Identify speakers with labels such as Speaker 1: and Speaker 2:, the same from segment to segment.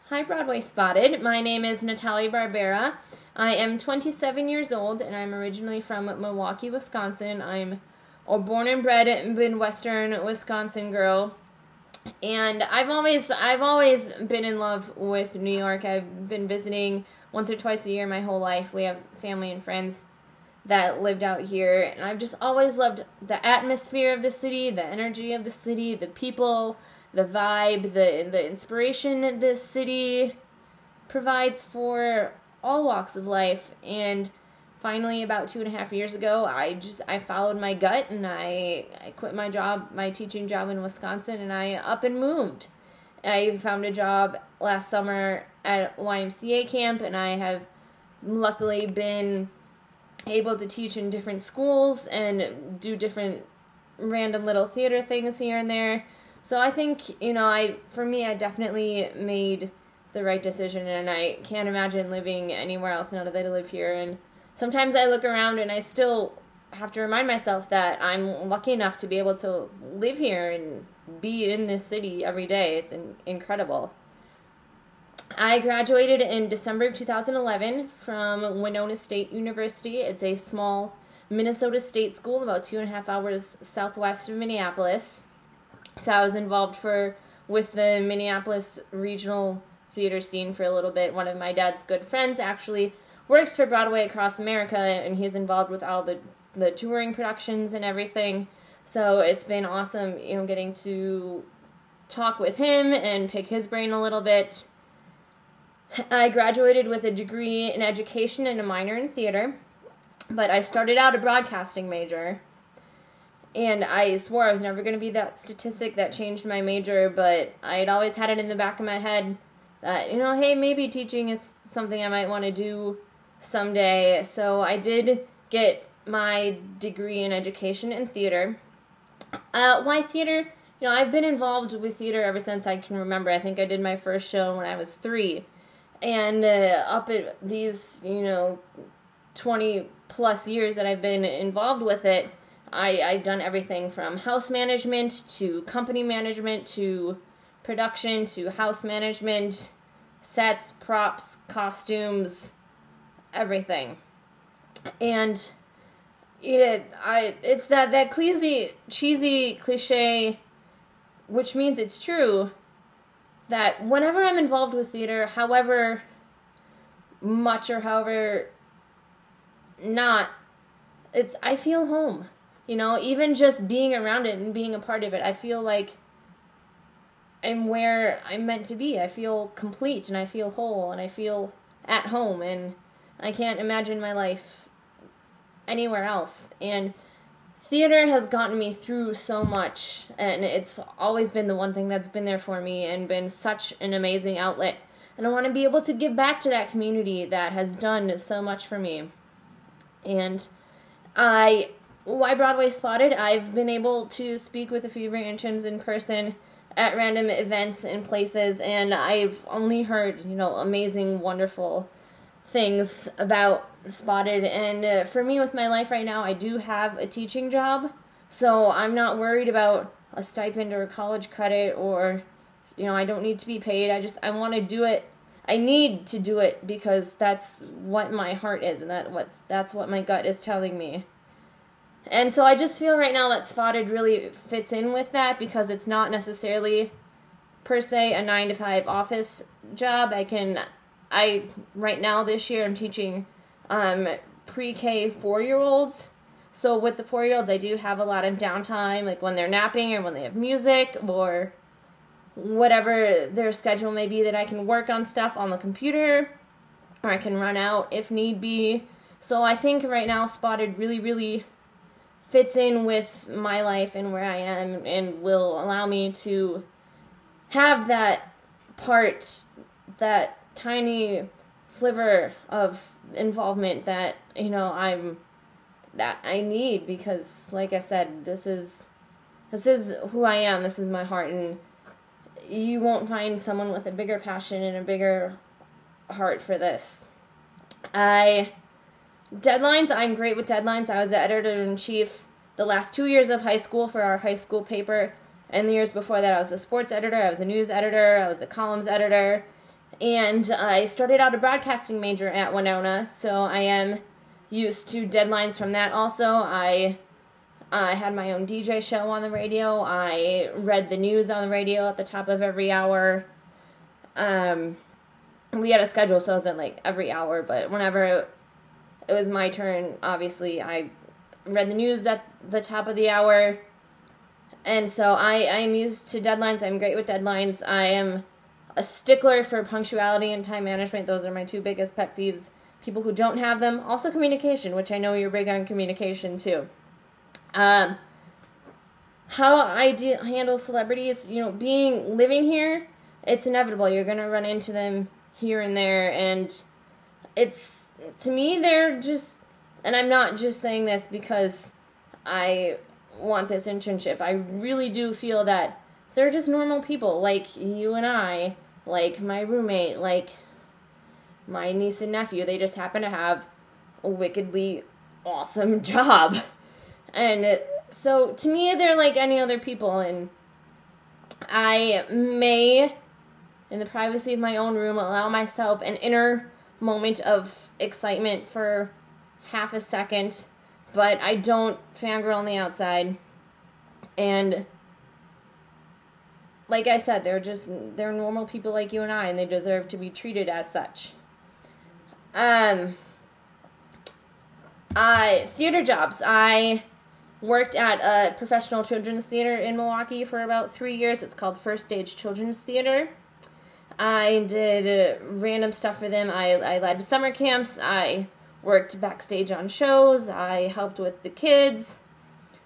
Speaker 1: Hi, Broadway Spotted. My name is Natoli Barbera. I am 27 years old, and I'm originally from Milwaukee, Wisconsin. I'm a born and bred Midwestern Wisconsin girl, and I've always been in love with New York. I've been visiting once or twice a year my whole life. We have family and friends that lived out here, and I've just always loved the atmosphere of the city, the energy of the city, the people, the vibe, the inspiration this city provides for all walks of life. And finally, about 2.5 years ago, I followed my gut, and I quit my teaching job in Wisconsin, and I up and moved. I found a job last summer at YMCA camp, and I have luckily been able to teach in different schools and do different random little theater things here and there. So I think, for me, I definitely made the right decision, and I can't imagine living anywhere else now that I live here. And sometimes I look around and I still have to remind myself that I'm lucky enough to be able to live here and be in this city every day. It's incredible. I graduated in December of 2011 from Winona State University. It's a small Minnesota state school about 2.5 hours southwest of Minneapolis. So I was involved with the Minneapolis regional theater scene for a little bit. One of my dad's good friends actually works for Broadway across America, and he's involved with all the touring productions and everything. So it's been awesome, getting to talk with him and pick his brain a little bit. I graduated with a degree in education and a minor in theater, but I started out a broadcasting major. And I swore I was never going to be that statistic that changed my major, but I had always had it in the back of my head that, hey, maybe teaching is something I might want to do someday. So I did get my degree in education and theater. Why theater? I've been involved with theater ever since I can remember. I think I did my first show when I was 3. And up at these, 20 plus years that I've been involved with it, I've done everything from house management to company management to production to house management, sets, props, costumes, everything. And it's that cheesy cliche, which means it's true, that whenever I'm involved with theater, however much or however not, I feel home. Even just being around it and being a part of it, I feel like I'm where I'm meant to be. I feel complete, and I feel whole, and I feel at home, and I can't imagine my life anywhere else. And theater has gotten me through so much, and it's always been the one thing that's been there for me and been such an amazing outlet. And I want to be able to give back to that community that has done so much for me. And why Broadway Spotted? I've been able to speak with a few musicians in person at random events and places, and I've only heard, amazing, wonderful things about Spotted. And for me, with my life right now, I do have a teaching job, so I'm not worried about a stipend or a college credit, or, I don't need to be paid. I want to do it. I need to do it because that's what my heart is, and that's what my gut is telling me. And so I just feel right now that Spotted really fits in with that, because it's not necessarily per se a 9-to-5 office job. Right now this year I'm teaching pre-K 4-year-olds. So with the 4-year-olds I do have a lot of downtime, like when they're napping or when they have music or whatever their schedule may be, that I can work on stuff on the computer, or I can run out if need be. So I think right now Spotted really, really fits in with my life and where I am, and will allow me to have that tiny sliver of involvement that, that I need, because like I said, this is who I am, this is my heart, and you won't find someone with a bigger passion and a bigger heart for this. Deadlines, I'm great with deadlines. I was the editor-in-chief the last 2 years of high school for our high school paper, and the years before that I was the sports editor, I was a news editor, I was a columns editor, And I started out a broadcasting major at Winona, so I am used to deadlines from that also. I had my own DJ show on the radio. I read the news on the radio at the top of every hour. We had a schedule, so it wasn't like every hour, but whenever it was my turn, obviously, I read the news at the top of the hour. And so I'm used to deadlines. I'm great with deadlines. I am a stickler for punctuality and time management. Those are my two biggest pet peeves. People who don't have them. Also communication, which I know you're big on communication too. How I handle celebrities, living here, it's inevitable. You're going to run into them here and there, and to me, they're just, and I'm not just saying this because I want this internship. I really do feel that they're just normal people, like you and I, like my roommate, like my niece and nephew. They just happen to have a wickedly awesome job. And so to me, they're like any other people, and I may, in the privacy of my own room, allow myself an inner moment of excitement for half a second, but I don't fangirl on the outside. And like I said, they're normal people like you and I, and they deserve to be treated as such. Theater jobs. I worked at a professional children's theater in Milwaukee for about 3 years. It's called First Stage Children's Theater. I did random stuff for them. I led summer camps. I worked backstage on shows. I helped with the kids.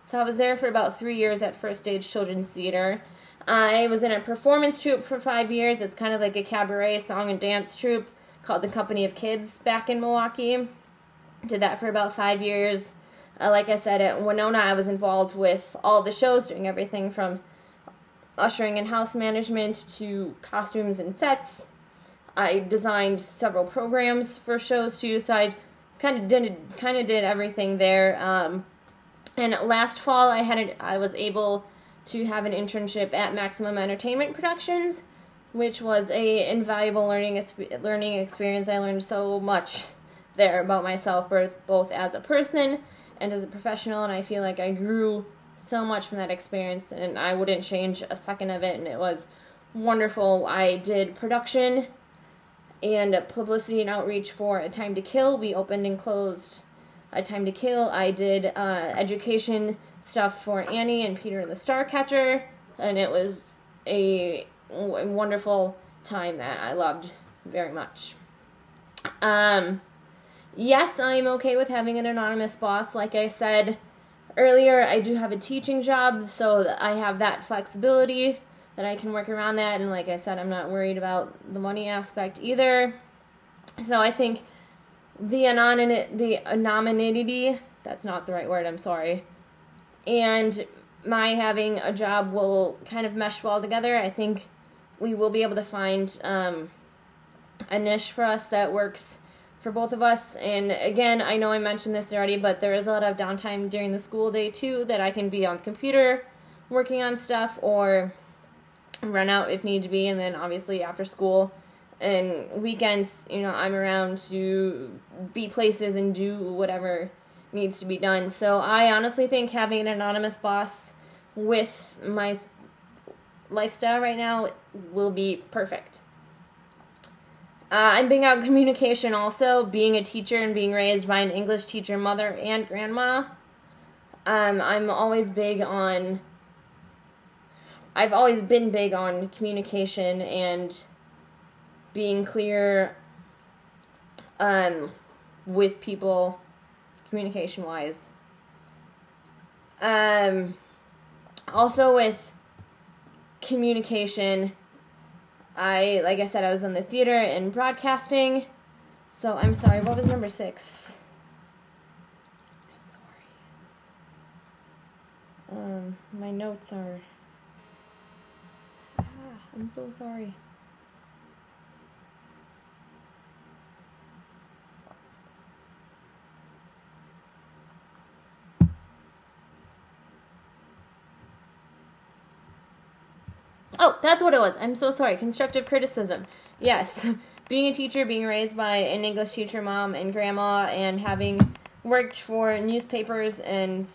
Speaker 1: So I was there for about 3 years at First Stage Children's Theater. I was in a performance troupe for 5 years. It's kind of like a cabaret song and dance troupe called the Company of Kids back in Milwaukee. Did that for about 5 years. Like I said, at Winona, I was involved with all the shows, doing everything from ushering and house management to costumes and sets. I designed several programs for shows too, so I kind of did everything there. And last fall, I was able to have an internship at Maximum Entertainment Productions, which was a invaluable learning experience. I learned so much there about myself, both as a person and as a professional, and I feel like I grew so much from that experience, and I wouldn't change a second of it, and it was wonderful. I did production and publicity and outreach for A Time to Kill. We opened and closed A Time to Kill. I did education stuff for Annie and Peter and the Starcatcher, and it was a wonderful time that I loved very much. Yes, I'm okay with having an anonymous boss. Like I said earlier, I do have a teaching job, so I have that flexibility that I can work around that, and like I said, I'm not worried about the money aspect either. So I think the anonymity, that's not the right word, I'm sorry, and my having a job will kind of mesh well together. I think we will be able to find a niche for us that works for both of us. And again, I know I mentioned this already, but there is a lot of downtime during the school day too that I can be on the computer working on stuff or run out if need to be, and then obviously after school and weekends, I'm around to be places and do whatever needs to be done. So I honestly think having an anonymous boss with my lifestyle right now will be perfect. I'm big on communication also, being a teacher and being raised by an English teacher, mother, and grandma. I've always been big on communication and being clear with people, communication-wise. Also with communication, like I said, I was in the theater and broadcasting. So I'm sorry, what was number 6? I'm sorry. My notes are... I'm so sorry. Oh, that's what it was. I'm so sorry. Constructive criticism. Yes. Being a teacher, being raised by an English teacher mom and grandma, and having worked for newspapers and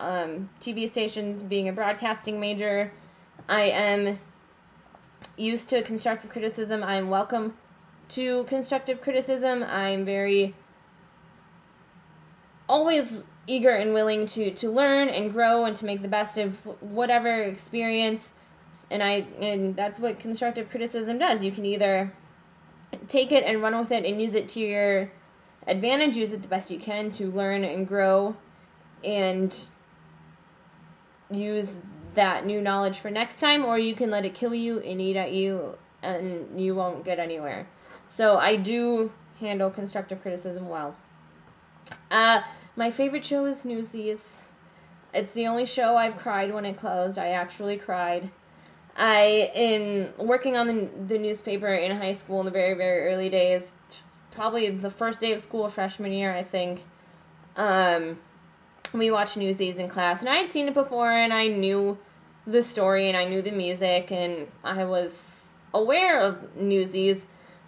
Speaker 1: TV stations, being a broadcasting major, I am used to constructive criticism. I'm welcome to constructive criticism. I'm very always eager and willing to learn and grow and to make the best of whatever experience. And that's what constructive criticism does. You can either take it and run with it and use it to your advantage, use it the best you can to learn and grow and use that new knowledge for next time, or you can let it kill you and eat at you and you won't get anywhere. So I do handle constructive criticism well. My favorite show is Newsies. It's the only show I've cried when it closed. I actually cried. In working on the newspaper in high school in the very, very early days, probably the first day of school, freshman year, I think, we watched Newsies in class. And I had seen it before, and I knew the story, and I knew the music, and I was aware of Newsies.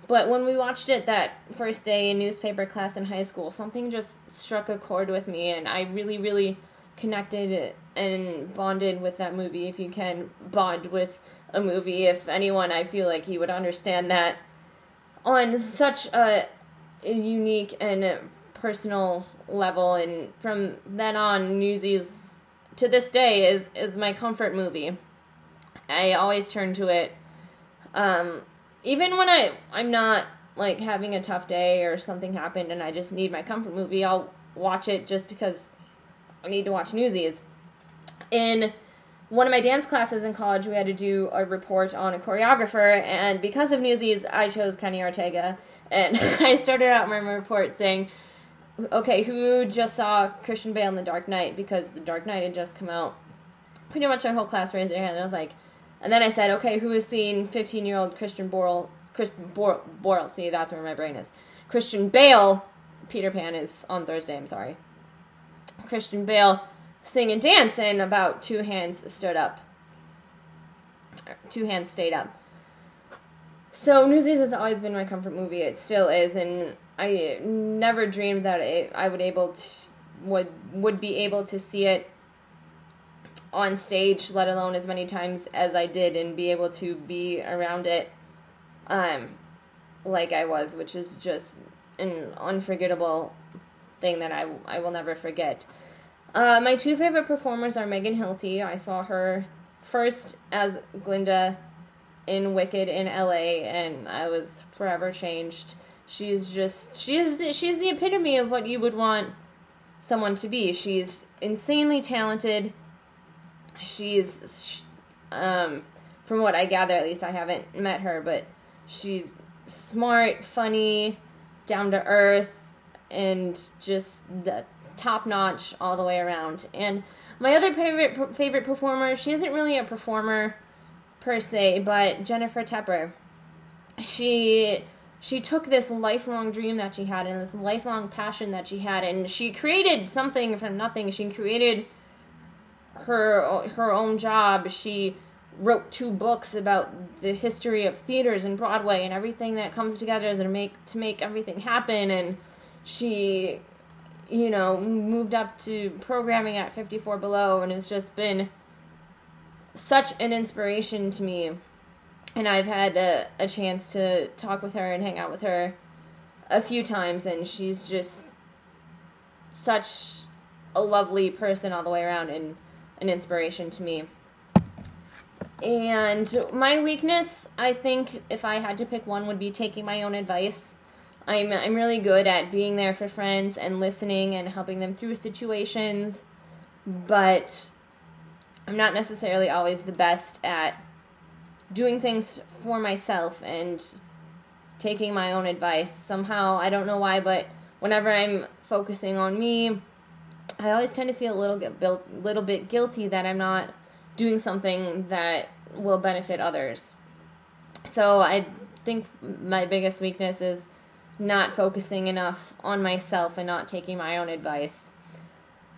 Speaker 1: But when we watched it that first day in newspaper class in high school, something just struck a chord with me, and I really, really connected and bonded with that movie. If you can bond with a movie, if anyone, I feel like you would understand that on such a unique and personal level. And from then on, Newsies to this day is my comfort movie. I always turn to it. Even when I'm not like having a tough day or something happened and I just need my comfort movie, I'll watch it just because I need to watch Newsies. In one of my dance classes in college, we had to do a report on a choreographer, and because of Newsies, I chose Kenny Ortega. And I started out my report saying, okay, who just saw Christian Bale in The Dark Knight? Because The Dark Knight had just come out. Pretty much our whole class raised their hand, and I was like, and then I said, okay, who has seen 15-year-old Christian Bale, see, that's where my brain is. Christian Bale, Peter Pan is on Thursday, I'm sorry. Christian Bale sing and dance, and about 2 hands stood up. 2 hands stayed up. So Newsies has always been my comfort movie. It still is, and I never dreamed that I would be able to see it on stage, let alone as many times as I did, and be able to be around it like I was, which is just an unforgettable thing that I will never forget. My 2 favorite performers are Megan Hilty. I saw her first as Glinda in Wicked in LA, and I was forever changed. She's the epitome of what you would want someone to be. She's insanely talented. She's, from what I gather, at least I haven't met her, but she's smart, funny, down to earth, and just the top-notch all the way around. And my other favorite performer, she isn't really a performer per se, but Jennifer Tepper. She took this lifelong dream that she had and this lifelong passion that she had, and she created something from nothing. She created her own job. She wrote 2 books about the history of theaters and Broadway and everything that comes together to make everything happen. And she, moved up to programming at 54 Below, and has just been such an inspiration to me. And I've had a chance to talk with her and hang out with her a few times, and she's just such a lovely person all the way around and an inspiration to me. And my weakness, I think, if I had to pick one, would be taking my own advice. I'm really good at being there for friends and listening and helping them through situations, but I'm not necessarily always the best at doing things for myself and taking my own advice. Somehow, I don't know why, but whenever I'm focusing on me, I always tend to feel a little bit guilty that I'm not doing something that will benefit others. So I think my biggest weakness is not focusing enough on myself and not taking my own advice.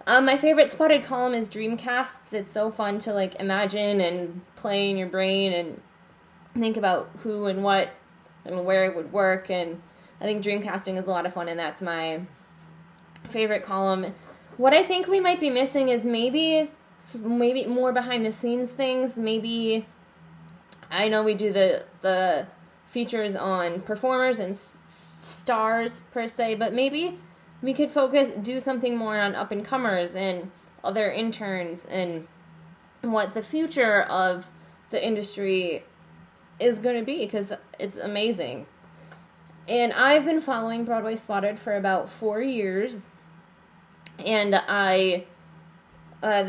Speaker 1: My favorite Spotted column is Dreamcasts. It's so fun to like imagine and play in your brain and think about who and what and where it would work, and I think Dreamcasting is a lot of fun, and that's my favorite column. What I think we might be missing is maybe more behind the scenes things. Maybe, I know we do the features on performers and stars per se, but maybe we could do something more on up and comers and other interns and what the future of the industry is going to be, because it's amazing. And I've been following Broadway Spotted for about 4 years, and the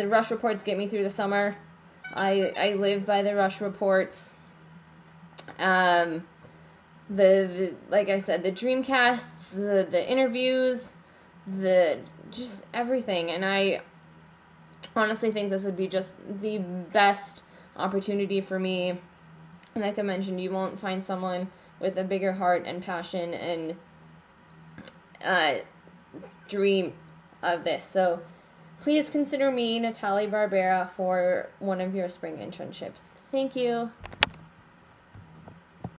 Speaker 1: rush reports get me through the summer. I live by the rush reports. Like I said, the Dreamcasts, the interviews, just everything, and I honestly think this would be just the best opportunity for me. Like I mentioned, you won't find someone with a bigger heart and passion and dream of this. So please consider me, Natoli Barbera, for one of your spring internships. Thank you.